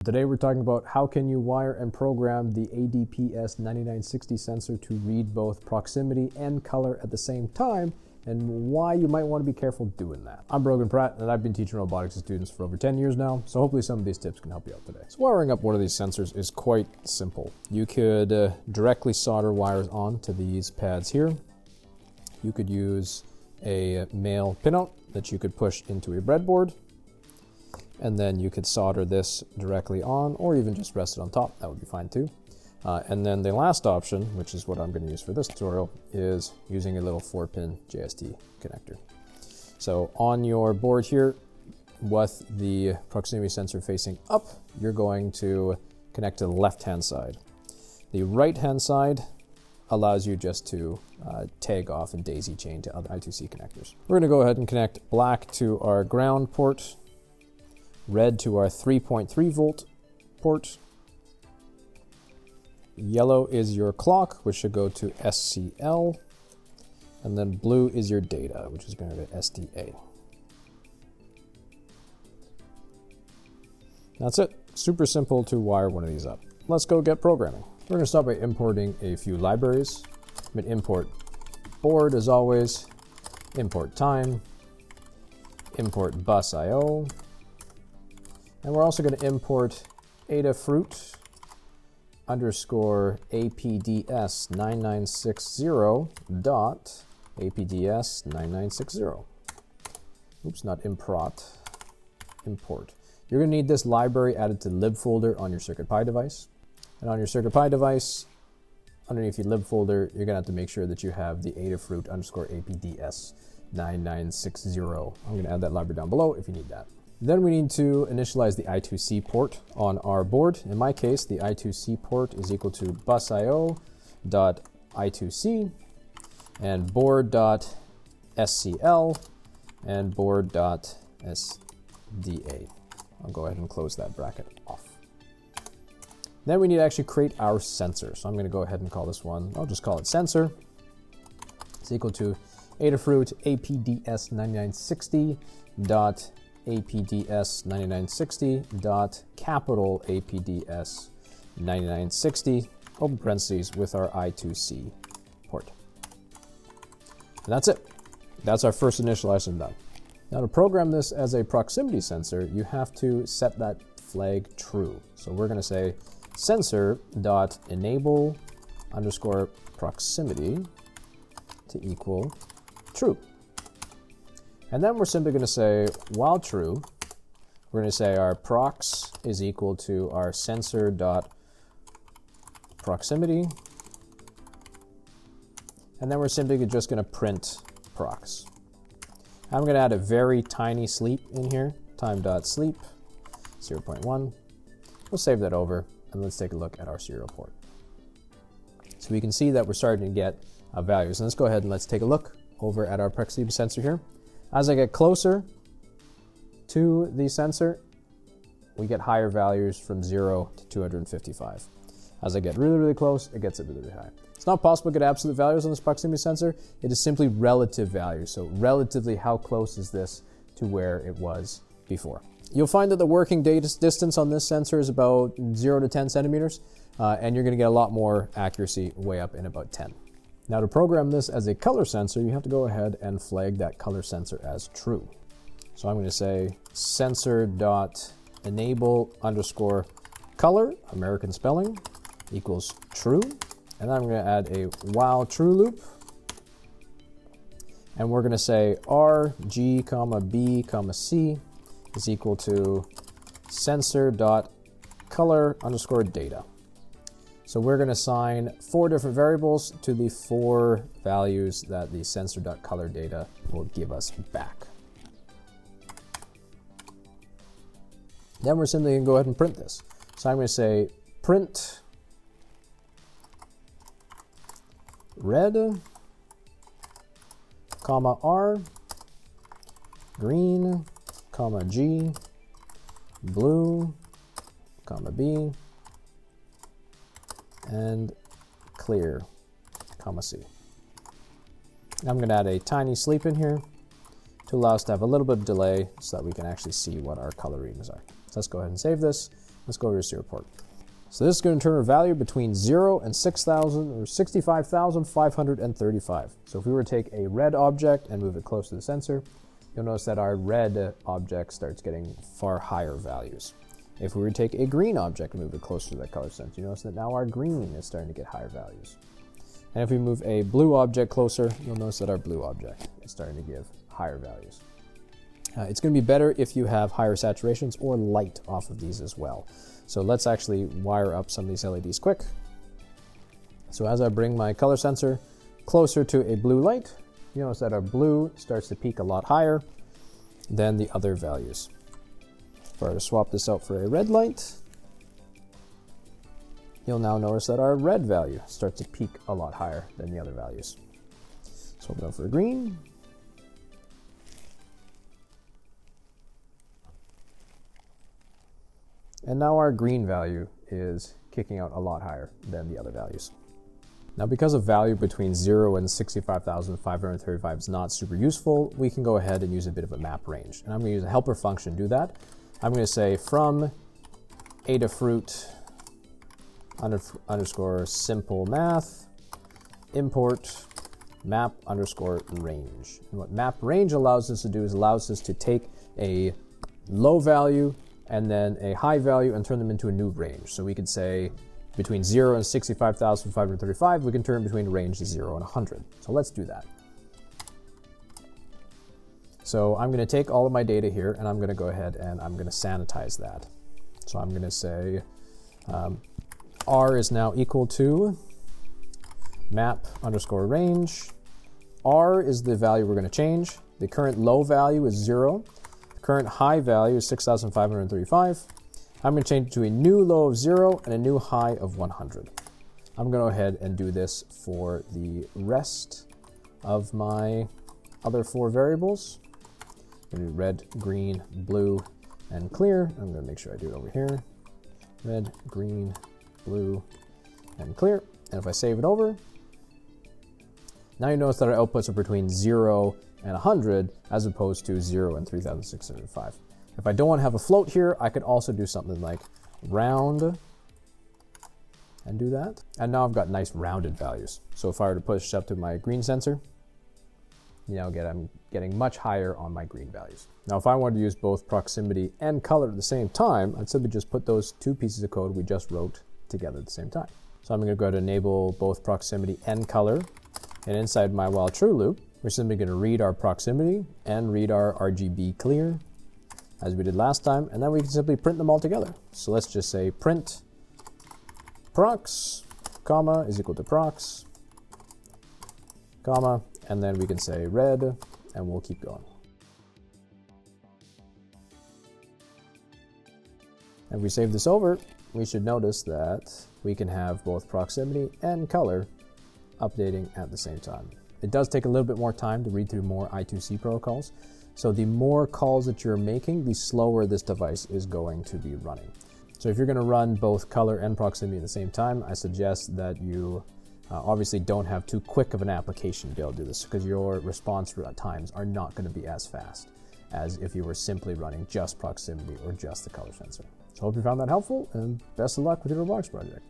Today we're talking about how can you wire and program the ADPS-9960 sensor to read both proximity and color at the same time, and why you might want to be careful doing that. I'm Brogan Pratt, and I've been teaching robotics to students for over 10 years now, so hopefully some of these tips can help you out today. So wiring up one of these sensors is quite simple. You could directly solder wires onto these pads here. You could use a male pinout that you could push into a breadboard, and then you could solder this directly on, or even just rest it on top. That would be fine too. And then the last option, which is what I'm going to use for this tutorial, is using a little 4-pin JST connector. So on your board here, with the proximity sensor facing up, you're going to connect to the left-hand side. The right-hand side allows you just to tag off and daisy chain to other I2C connectors. We're going to go ahead and connect black to our ground port, red to our 3.3 volt port. Yellow is your clock, which should go to SCL, and then blue is your data, which is going to SDA. That's it. Super simple to wire one of these up. Let's go get programming. We're going to start by importing a few libraries. I'm going to import board as always, import time, import bus IO, and we're also going to import Adafruit _APDS-9960 dot APDS-9960. Oops, not import. You're going to need this library added to the lib folder on your CircuitPy device. And on your CircuitPy device, underneath your lib folder, you're going to have to make sure that you have the Adafruit _APDS-9960. I'm going to add that library down below if you need that. Then we need to initialize the I2C port on our board. In my case, the I2C port is equal to busio.I2C and board.scl and board.sda. I'll go ahead and close that bracket off. Then we need to actually create our sensor. So I'm going to go ahead and call this one, I'll just call it sensor. It's equal to Adafruit APDS-9960 dot APDS-9960 dot capital APDS-9960 open parentheses with our I2C port. And that's it. That's our first initialization done. Now to program this as a proximity sensor, you have to set that flag true. So we're going to say sensor.enable underscore proximity to equal true. And then we're simply going to say, while true, we're going to say our prox is equal to our sensor.proximity. And then we're simply just going to print prox. I'm going to add a very tiny sleep in here, time.sleep, 0.1. We'll save that over, and let's take a look at our serial port. So we can see that we're starting to get values. And let's go ahead and let's take a look over at our proximity sensor here. As I get closer to the sensor, we get higher values from 0 to 255. As I get really, really close, it gets really, really high. It's not possible to get absolute values on this proximity sensor. It is simply relative values. So relatively, how close is this to where it was before? You'll find that the working distance on this sensor is about 0 to 10 centimeters, and you're going to get a lot more accuracy way up in about 10. Now to program this as a color sensor, you have to go ahead and flag that color sensor as true. So I'm going to say sensor.enable underscore color, American spelling, equals true. And then I'm going to add a while true loop. And we're going to say RG, B, C is equal to sensor.color underscore data. So we're going to assign 4 different variables to the 4 values that the sensor.color data will give us back. Then we're simply going to go ahead and print this. So I'm going to say print red, comma R, green, comma G, blue, comma B, and clear, comma C. I'm going to add a tiny sleep in here to allow us to have a little bit of delay so that we can actually see what our color readings are. So let's go ahead and save this. Let's go over to serial port. So this is going to return a value between 0 and 6,000 or 65,535. So if we were to take a red object and move it close to the sensor, you'll notice that our red object starts getting far higher values. If we were to take a green object and move it closer to that color sensor, you notice that now our green is starting to get higher values. And if we move a blue object closer, you'll notice that our blue object is starting to give higher values. It's going to be better if you have higher saturations or light off of these as well. So let's actually wire up some of these LEDs quick. So as I bring my color sensor closer to a blue light, you notice that our blue starts to peak a lot higher than the other values. If I were to swap this out for a red light, you'll now notice that our red value starts to peak a lot higher than the other values. Swap it out for a green. And now our green value is kicking out a lot higher than the other values. Now because a value between 0 and 65,535 is not super useful, we can go ahead and use a bit of a map range. And I'm going to use a helper function to do that. I'm going to say from Adafruit underscore simple math import map underscore range. And what map range allows us to do is allows us to take a low value and then a high value and turn them into a new range. So we could say between 0 and 65,535, we can turn between range of 0 and 100. So let's do that. So I'm going to take all of my data here and I'm going to go ahead and I'm going to sanitize that. So I'm going to say R is now equal to map underscore range. R is the value we're going to change. The current low value is 0. Current high value is 6,535. I'm going to change it to a new low of 0 and a new high of 100. I'm going to go ahead and do this for the rest of my other 4 variables. I'm going to do red, green, blue, and clear. I'm going to make sure I do it over here. Red, green, blue, and clear. And if I save it over, now you notice that our outputs are between 0 and 100 as opposed to 0 and 3,605. If I don't want to have a float here, I could also do something like round and do that. And now I've got nice rounded values. So if I were to push up to my green sensor, I'm getting much higher on my green values. Now if I wanted to use both proximity and color at the same time, I'd simply just put those 2 pieces of code we just wrote together at the same time. So I'm going to go ahead and enable both proximity and color. And inside my while true loop, we're simply going to read our proximity and read our RGB clear as we did last time, and then we can simply print them all together. So let's just say print prox, comma, is equal to prox, comma, and then we can say red, and we'll keep going. And if we save this over, we should notice that we can have both proximity and color updating at the same time. It does take a little bit more time to read through more I2C protocols. So the more calls that you're making, the slower this device is going to be running. So if you're going to run both color and proximity at the same time, I suggest that you obviously don't have too quick of an application to be able to do this, because your response times are not going to be as fast as if you were simply running just proximity or just the color sensor. So I hope you found that helpful, and best of luck with your robotics project.